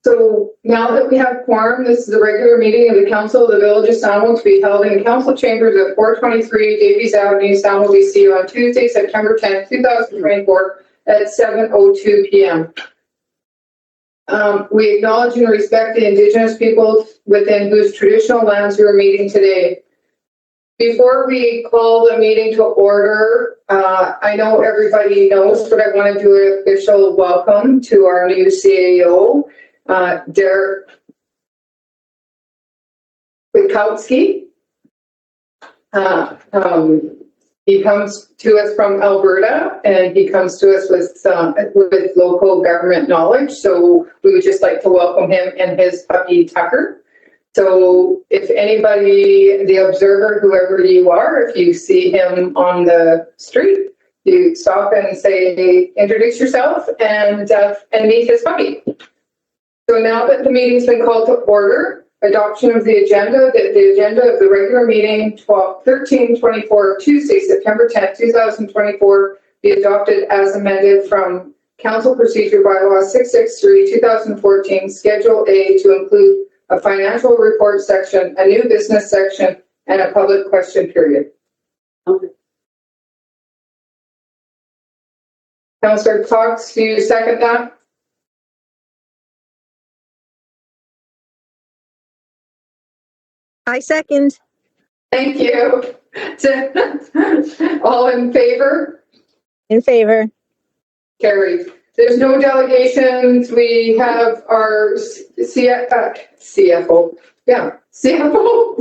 So now that we have quorum, this is a regular meeting of the Council of the Village of Salmo to be held in council chambers at 423 Davies Avenue, Salmo, BC on Tuesday, September 10th, 2024 at 7:02 p.m. We acknowledge and respect the Indigenous peoples within whose traditional lands we are meeting today. Before we call the meeting to order, I know everybody knows, but I want to do an official welcome to our new CAO, Derek Wikowski. He comes to us from Alberta, and he comes to us with local government knowledge. So we would just like to welcome him and his puppy Tucker. So if anybody, the observer, whoever you are, if you see him on the street, you stop and say, introduce yourself and meet his puppy. So now that the meeting's been called to order, adoption of the agenda, the agenda of the regular meeting 13/24 Tuesday, September 10th, 2024 be adopted as amended from Council Procedure Bylaw 663, 2014, Schedule A to include a financial report section, a new business section, and a public question period. Okay. Councillor Cox, do you second that? I second. Thank you. All in favor? In favor. Carried. There's no delegations. We have our CFO. Yeah, CFO.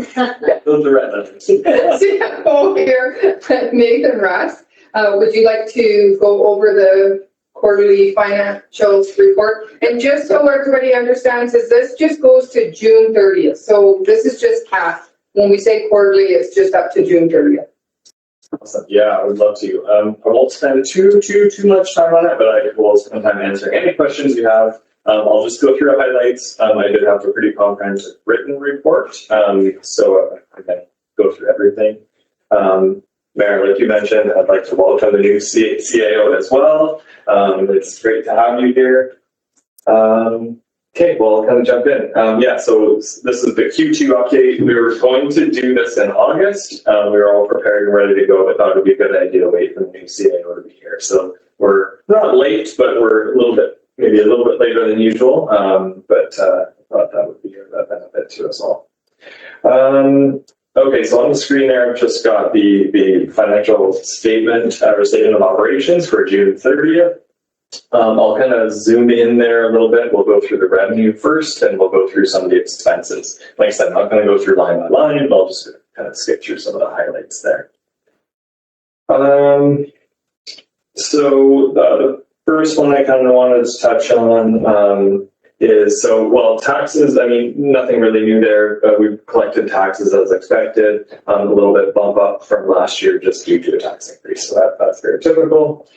Those are red letters. CFO here, Nathan Russ. Would you like to go over the quarterly financials report? And just so everybody understands, is this just goes to June 30th. So this is just half. When we say quarterly, it's just up to June 30th. Awesome. Yeah, I would love to. I won't spend too much time on it, but I will spend time answering any questions you have. I'll just go through the highlights. I did have a pretty comprehensive written report, so I can go through everything. Mayor, like you mentioned, I'd like to welcome the new CAO as well. It's great to have you here. Okay, well, I'll kind of jump in. Yeah, so this is the Q2 update. We were going to do this in August. We were all prepared and ready to go, but thought it would be a good idea to wait for the new CAO to be here. So we're not late, but we're maybe a little bit later than usual. But I thought that would be a benefit to us all. Okay, so on the screen there, I've just got the financial statement or statement of operations for June 30th. I'll kind of zoom in there a little bit. We'll go through the revenue first, and we'll go through some of the expenses. Like I said, I'm not going to go through line by line, but I'll just kind of skip through some of the highlights there. So the first one I kind of wanted to touch on is, taxes. I mean, nothing really new there. We've collected taxes as expected, a little bit bump up from last year just due to a tax increase. So that's very typical.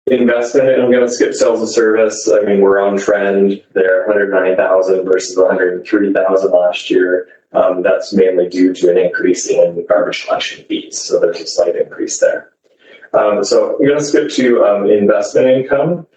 Investment, I'm going to skip sales and service. I mean, we're on trend there, 109,000 versus 103,000 last year. That's mainly due to an increase in garbage collection fees. So there's a slight increase there. So I'm going to skip to investment income.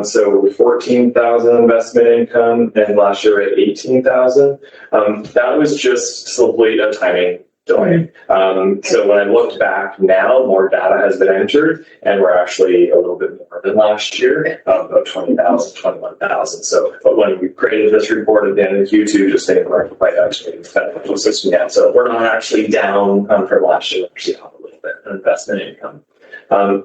So 14,000 investment income, and last year at 18,000. That was just simply a timing delay. So when I looked back now, more data has been entered, and we're actually a little bit more than last year, about 20,000, 21,000. So, but when we created this report at the end of Q2, just saying we're quite actually financial system yet. So we're not actually down from last year, actually up a little bit in investment income. A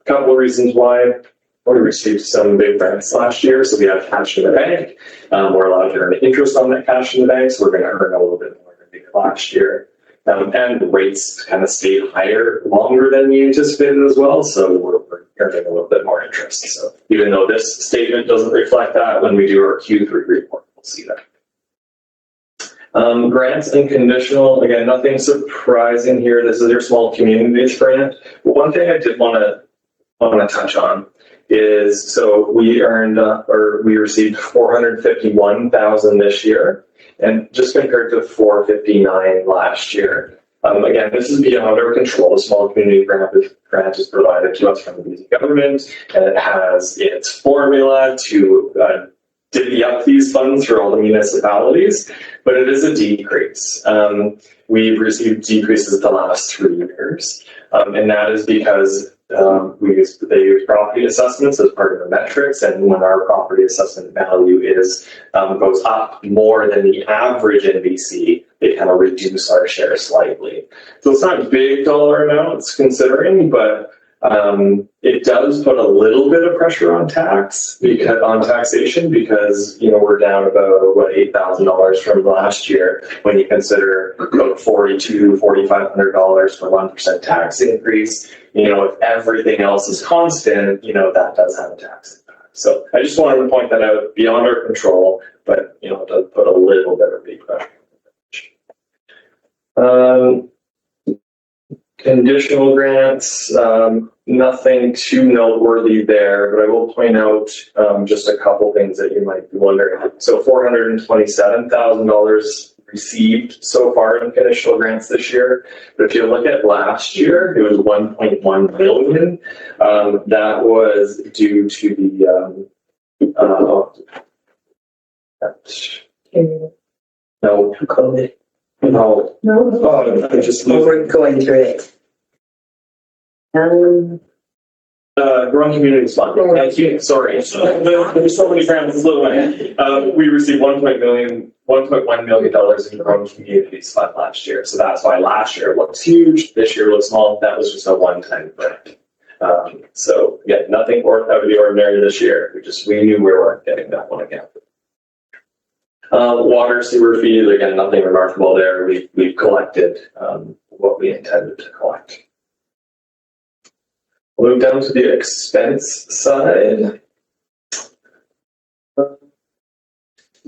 couple of reasons why. We received some big grants last year, so we have cash in the bank. We're allowed to earn interest on that cash in the bank, so we're going to earn a little bit more than we did last year. And the rates kind of stayed higher longer than we anticipated as well, so we're earning a little bit more interest. So even though this statement doesn't reflect that, when we do our Q3 report, we'll see that. Grants and conditional, again, nothing surprising here. This is your small communities grant. But one thing I did want to touch on is, so we received 451,000 this year, and just compared to 459 last year. Again, this is beyond our control. The small community grant is provided to us from the BC government, and it has its formula to divvy up these funds for all the municipalities, but it is a decrease. We've received decreases the last 3 years, and that is because they use property assessments as part of the metrics, and when our property assessment value goes up more than the average in BC, they kind of reduce our share slightly. So it's not big dollar amounts considering, but it does put a little bit of pressure on taxation because we're down about $8,000 from last year when you consider about $4,500 for 1% tax increase. If everything else is constant, that does have a tax impact. So I just wanted to point that out, beyond our control, but it does put a little bit of big pressure. Conditional grants, nothing too noteworthy there, but I will point out just a couple things that you might be wondering. So $427,000 received so far in conditional grants this year. But if you look at last year, it was $1.1 million. That was due to the COVID. No. I'm just We're going through it. Growing Communities Fund. Thank you. Sorry. There's so many grants. We received $1.1 million in Growing Communities Fund last year. So that's why last year looks huge. This year looks small. That was just a one-time grant. So again, nothing out of the ordinary this year. We knew we weren't getting that one again. Water sewer fees, again, nothing remarkable there. We've collected what we intended to collect. We'll move down to the expense side.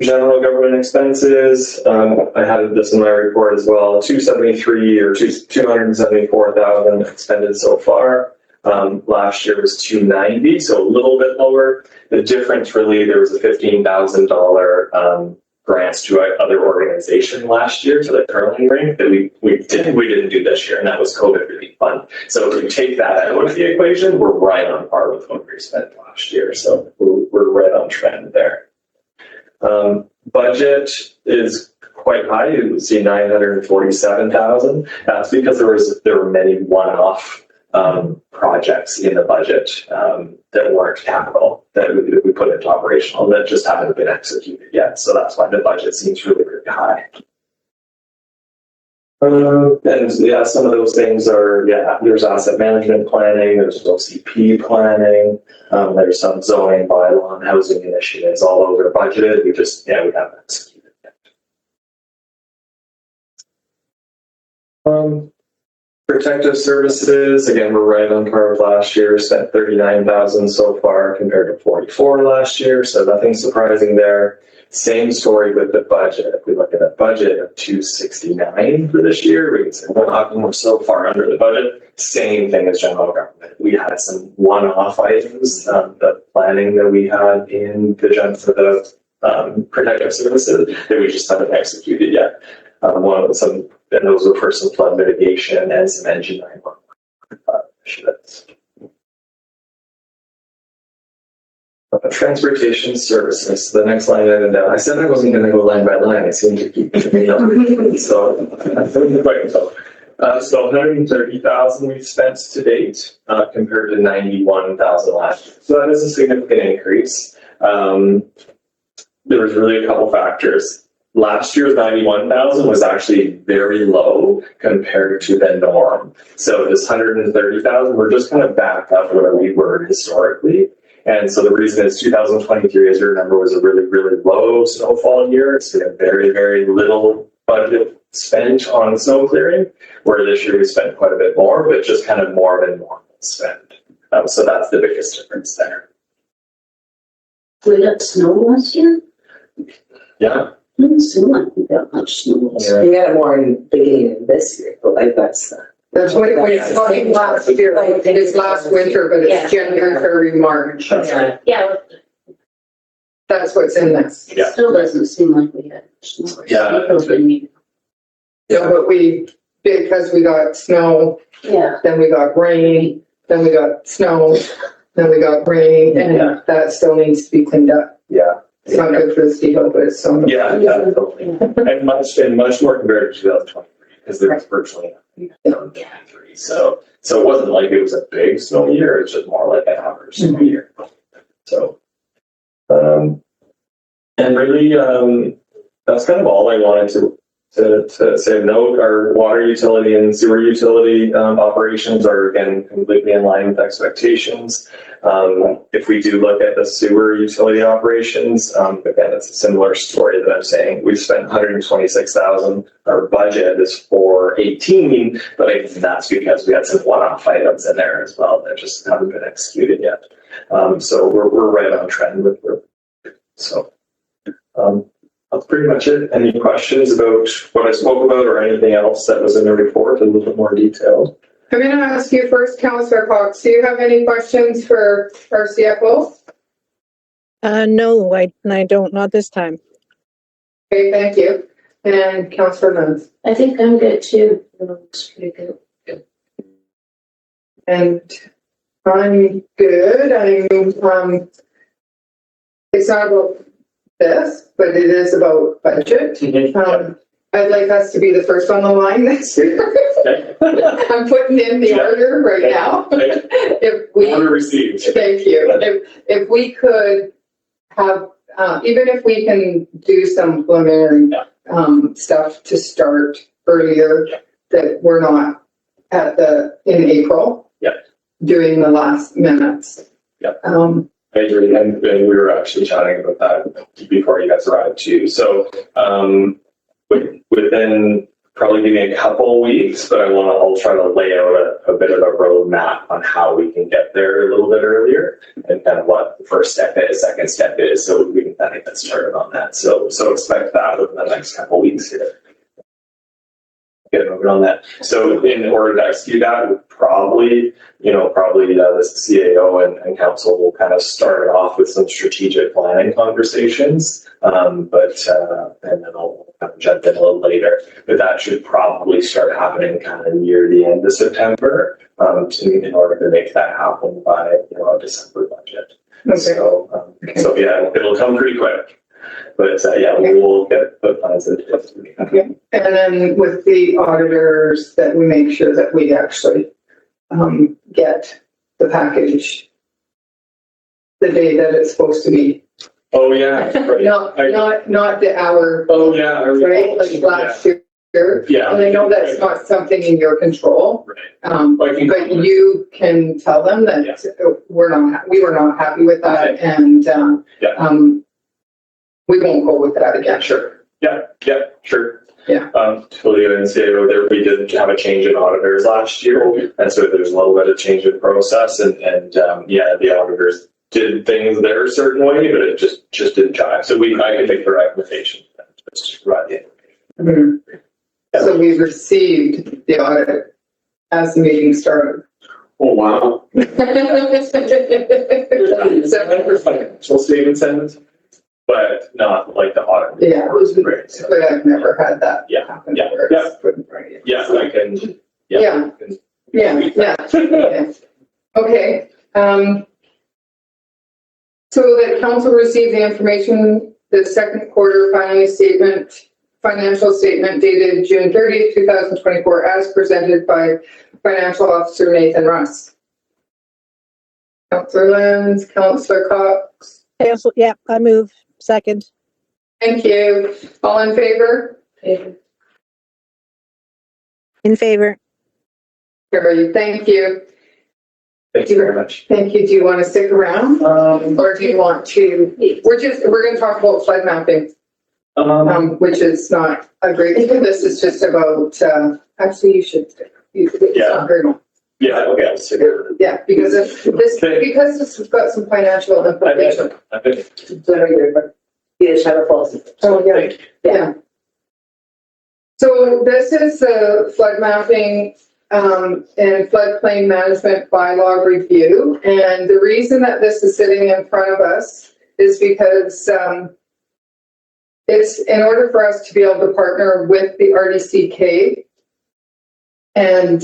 General government expenses. I had this in my report as well. 274,000 expended so far. Last year was 290, so a little bit lower. The difference really, there was a $15,000 grants to other organization last year to the curling rink that we didn't do this year, and that was COVID relief fund. So if you take that out of the equation, we're right on par with what we spent last year. So we're right on trend there. Budget is quite high. You see 947,000. That's because there were many one-off projects in the budget that weren't capital that we put into operational that just haven't been executed yet. So that's why the budget seems really, really high. And yeah, some of those things are, there's asset management planning, there's OCP planning, there's some zoning bylaw and housing initiatives all over budgeted. We haven't executed yet. Protective services, again, we're right on par with last year, spent 39,000 so far compared to 44 last year, so nothing surprising there. Same story with the budget. If we look at a budget of 269 for this year, we can say, well, how come we're so far under the budget? Same thing as general government. We had some one-off items, the planning that we had in the protective services that we just haven't executed yet. And those were for some flood mitigation and some engine initiatives. Transportation services, the next line item down. I said I wasn't going to go line by line. I seem to keep me up. So 130,000 we've spent to date compared to 91,000 last year. So that is a significant increase. There was really a couple factors. Last year's 91,000 was actually very low compared to the norm. So this 130,000, we're just kind of back up where we were historically. And so the reason is 2023, as you remember, was a really, really low snowfall year. So we had very, very little budget spent on snow clearing, where this year we spent quite a bit more, but just kind of more of a normal spend. So that's the biggest difference there. We got snow last year? Yeah. It didn't seem like we got much snow last year. We had more in the beginning of this year, but that's what it's talking last year, it's last winter, but it's January, February, March. Yeah. That's what's in this. It still doesn't seem like we had much snow. Yeah. Yeah, but we because we got snow, Yeah. then we got rain, then we got snow, then we got rain, and that still needs to be cleaned up. Yeah. It's not good for the ski hill, but it's so. Yeah, totally. And much more compared to 2023, because there was virtually nothing in 2023. So it wasn't like it was a big snow year, it's just more like an average snow year. So, and really, that's kind of all I wanted to say. Note, our water utility and sewer utility operations are again completely in line with expectations. If we do look at the sewer utility operations, again, it's a similar story that I'm saying. We've spent 126,000. Our budget is for 18, but I think that's because we had some one-off items in there as well that just haven't been executed yet. So we're right on trend with. So. That's pretty much it. Any questions about what I spoke about or anything else that was in the report, a little bit more detailed? I'm going to ask you first, Councillor Cox, do you have any questions for our CFO? No, I don't, not this time. Okay, thank you. And Councillor Lenz. I think I'm good too. It looks pretty good. And I'm good. It's not about this, but it is about budget. I'd like us to be the first on the line next year. I'm putting in the order right now. If we Order received. Thank you. If we could have, even if we can do some preliminary stuff to start earlier, that we're not in April doing the last minutes. I agree, and we were actually chatting about that before you guys arrived too. So within probably give me a couple weeks, but I'll try to lay out a bit of a roadmap on how we can get there a little bit earlier and kind of what the first step is, second step is, so we can kind of get started on that. So expect that within the next couple weeks here. Get moving on that. So in order to execute that, we probably the CAO and council will kind of start off with some strategic planning conversations, and then I'll kind of jump in a little later. But that should probably start happening kind of near the end of September, in order to make that happen by a December budget. Okay. So yeah, it'll come pretty quick. But we'll get the plans in place. Okay. And then with the auditors, that we make sure that we actually get the package the day that it's supposed to be. Oh yeah, right. not the hour. Oh yeah, right, like last year. Yeah. And I know that's not something in your control. Right. But you can tell them that we were not happy with that, and we won't go with that again. Sure. Yeah, sure. Yeah. Totally didn't say there we did have a change in auditors last year, and so there's a little bit of change in process, and the auditors did things their certain way, but it just didn't jive. So I can make the recommendation. Just provide the information. Mm-hmm. So we received the audit as the meeting started. Oh wow. Financial statement sentence, but not like the audit. Yeah, it was great. But I've never had that happen. I can. Yeah. Okay. So that council received the information, the second quarter financial statement dated June 30th, 2024, as presented by Financial Officer Nathan Russ. Councillor Lenz, Councillor Cox. Yeah, I move. Second. Thank you. All in favor? In favor. Carried. Thank you. Thank you very much. Thank you. Do you want to stick around? Or do you want to, we're going to talk about flood mapping, which is not a great thing. This is just about, actually you should stick. Very much. Yeah, okay, I'll stick around. Yeah, because because this has got some financial implications. You just have a policy. Oh, yeah. So this is the flood mapping and floodplain management bylaw review. And the reason that this is sitting in front of us is because it's in order for us to be able to partner with the RDCK And,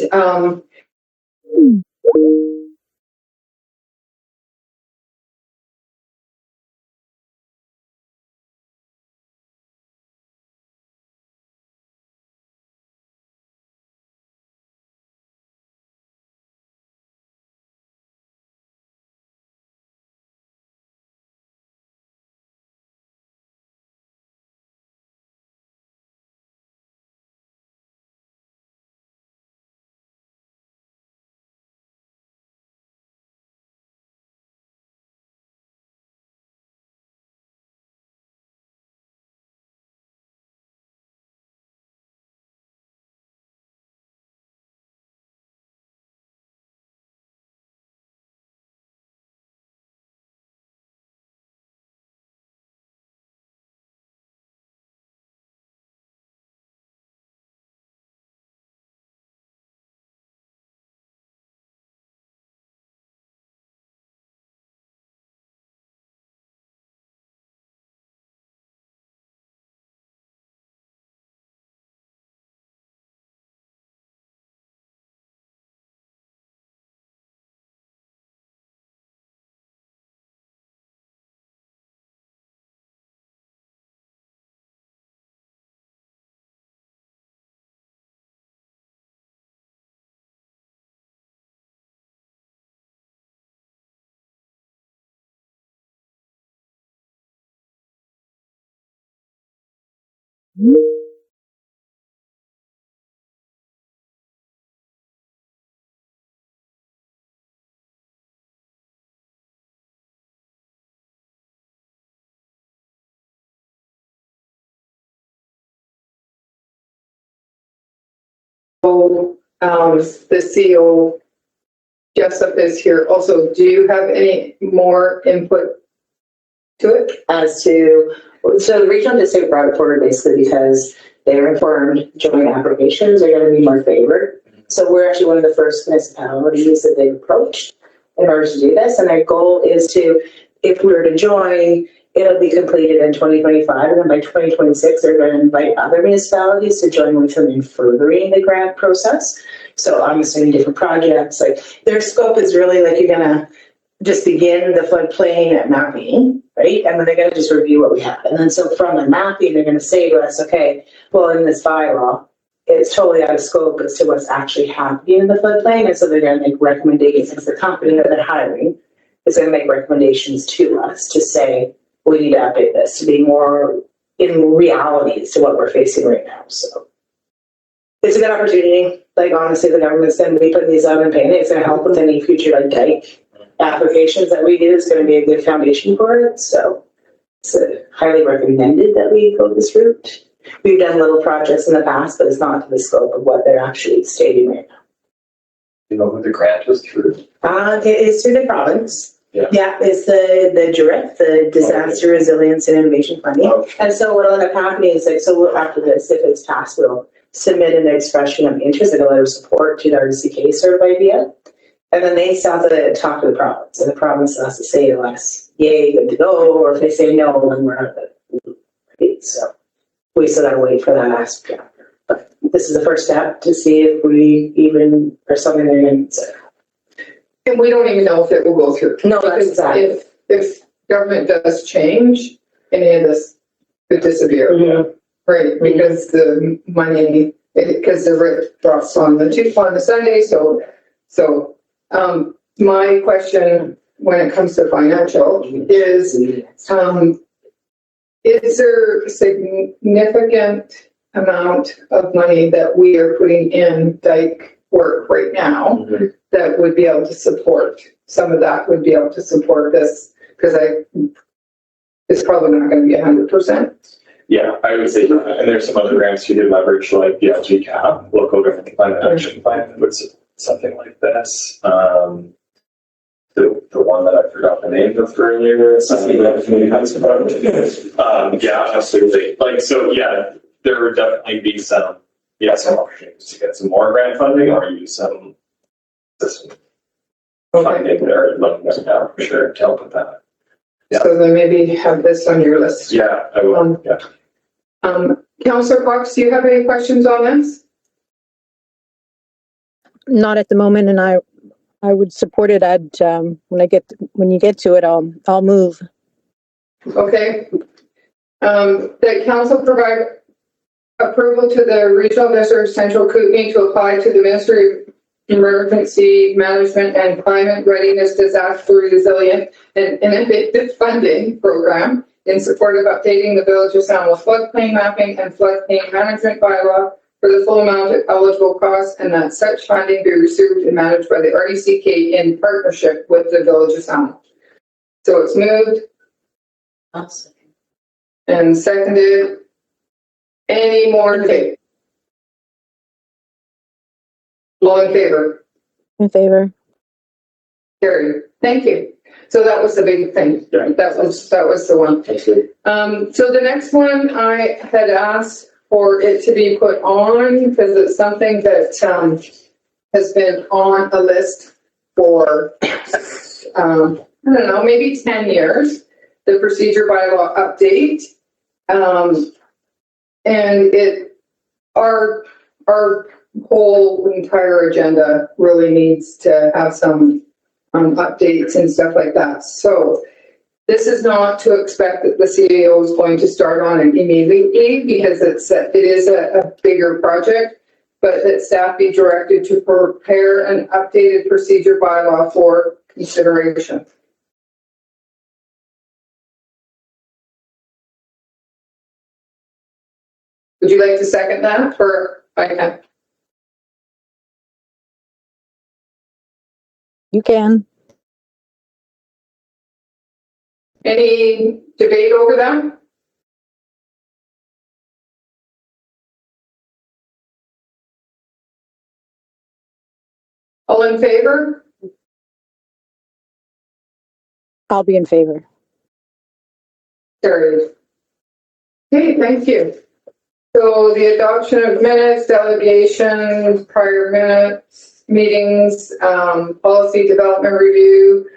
the CEO, Jessup, is here also. Do you have any more input to it? As to, so the regional district brought it forward basically because they're informed joint applications are going to be more favored. So we're actually one of the first municipalities that they've approached in order to do this. And their goal is to, if we were to join, it'll be completed in 2025. And then by 2026, they're going to invite other municipalities to join with them in furthering the grant process. So I'm assuming different projects, like their scope is really like you're going to just begin the floodplain mapping, right? And then they're going to just review what we have. And then so from the mapping, they're going to say to us, okay, well, in this bylaw, it's totally out of scope as to what's actually happening in the floodplain. And so they're going to make recommendations. The company that they're hiring is going to make recommendations to us to say, we need to update this to be more in reality to what we're facing right now. So it's a good opportunity. Like, honestly, the government's going to be putting these out and paying it. It's going to help with any future like dike applications that we do. It's going to be a good foundation for it. So it's highly recommended that we go this route. We've done little projects in the past, but it's not to the scope of what they're actually stating right now. You know who the grant was through? It is through the province. Yeah. Yeah, it's the DRIP, the Disaster Resilience and Innovation Funding. Okay. And so what will end up happening is like, so we'll, after this, if it's passed, we'll submit an expression of interest, like a letter of support to the RDCK certified via. And then they still have to talk to the province, and the province has to say to us, yay, good to go, or if they say no, then we're out of the loop, right? So we still gotta wait for that aspect. But this is the first step to see if we even are something they're gonna consider. And we don't even know if it will go through. No, that's Because exactly. if government does change, any of this could disappear. Mhm. Right, because the money, because the rate drops on the Sunday, so, my question when it comes to financial is there significant amount of money that we are putting in dike work right now that would be able to support, some of that would be able to support this? Because it's probably not gonna be 100%. Yeah, I would say, and there's some other grants you could leverage, like the LGCAP, Local Government Climate Action Plan, that would support something like this. The one that I forgot the name of earlier, something that community has about. Yeah, absolutely. Like, so, yeah, there would definitely be some opportunities to get some more grant funding or use some funding there, looking at that for sure to help with that. Yeah. So then maybe have this on your list. Yeah, I will. Yeah. Councillor Fox, do you have any questions on this? not at the moment, and I would support it. When you get to it, I'll move. Okay. That council provide approval to the Regional District Central Kootenai to apply to the Ministry of Emergency Management and Climate Readiness Disaster Resilient and Innovative Funding Program in support of updating the Village of Salmo floodplain mapping and floodplain management bylaw for the full amount of eligible costs, and that such funding be received and managed by the RDCK in partnership with the Village of Salmo. So it's moved Awesome. and seconded. Any more debate? All in favor? In favor. Carried. Thank you. So that was the big thing. Yeah. That was the one. Thank you. So the next one, I had asked for it to be put on because it's something that has been on a list for I don't know, maybe 10 years. The procedure bylaw update, and our whole entire agenda really needs to have some updates and stuff like that. So this is not to expect that the CAO is going to start on it immediately because it is a bigger project, but that staff be directed to prepare an updated procedure bylaw for consideration. Would you like to second that, or I can? You can. Any debate over that? All in favor? I'll be in favor. Carried. Okay, thank you. So the adoption of minutes, delegation, prior minutes, meetings, policy development review,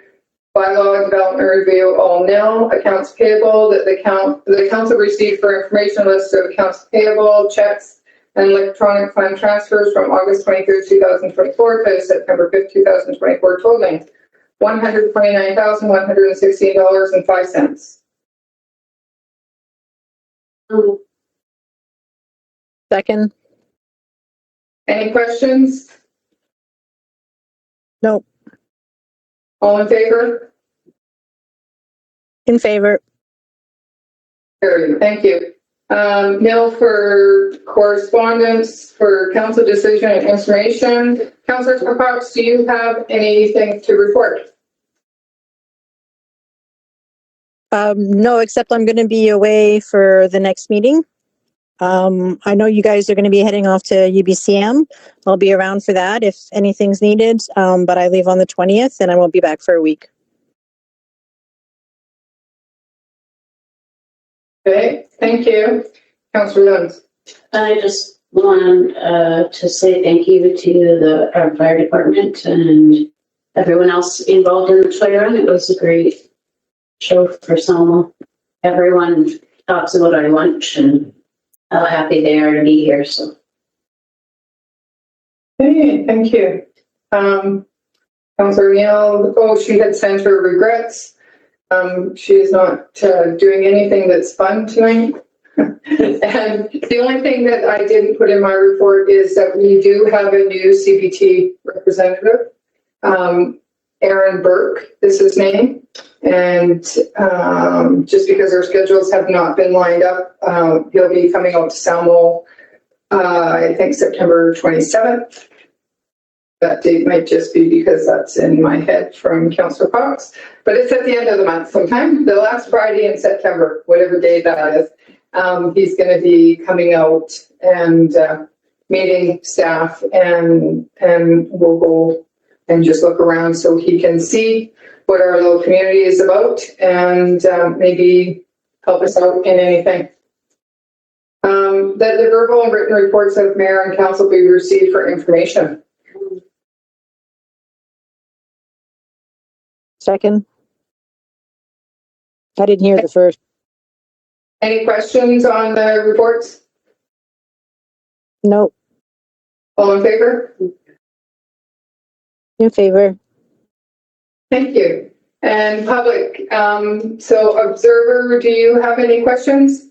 bylaw development review, all nil. Accounts payable that the council received for information list of accounts payable, checks, and electronic fund transfers from August 23rd, 2024 to September 5th, 2024, totaling $129,116.05. Second. Any questions? No. All in favor? In favor. Carried. Thank you. Nil for correspondence, for council decision and information. Councillor Cox, do you have anything to report? No, except I'm going to be away for the next meeting. I know you guys are going to be heading off to UBCM. I'll be around for that if anything's needed. But I leave on the 20th and I won't be back for a week. Okay, thank you. Councillor Luns. I just want to say thank you to our fire department and everyone else involved in the trail run. It was a great show for Salmo. Everyone talks about our lunch and how happy they are to be here. So Okay, thank you. Councillor Neal, she had sent her regrets. She is not doing anything that's fun tonight. And the only thing that I didn't put in my report is that we do have a new CBT representative. Aaron Burke is his name. And just because our schedules have not been lined up, he'll be coming out to Salmo, I think September 27th. That date might just be because that's in my head from Councillor Cox, but it's at the end of the month sometime, the last Friday in September, whatever day that is. He's going to be coming out and meeting staff, and we'll go and just look around so he can see what our little community is about and maybe help us out in anything. That the verbal and written reports of mayor and council be received for information. Second. I didn't hear the first. Any questions on the reports? No. All in favor? In favor. Thank you. And public, so observer, do you have any questions?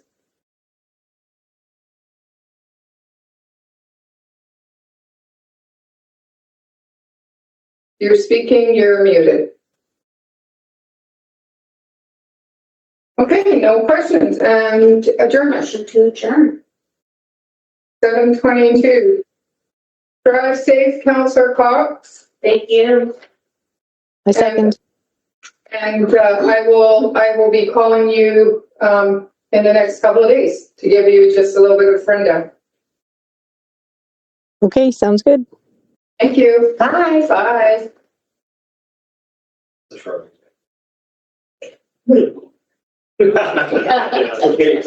You're speaking, you're muted. Okay, no questions, and adjournment, Motion to adjourn. 7:22. Drive safe, Councillor Cox, Thank you. I second. and I will be calling you in the next couple of days to give you just a little bit of rundown. Okay, sounds good. Thank you. Bye. Bye. Okay.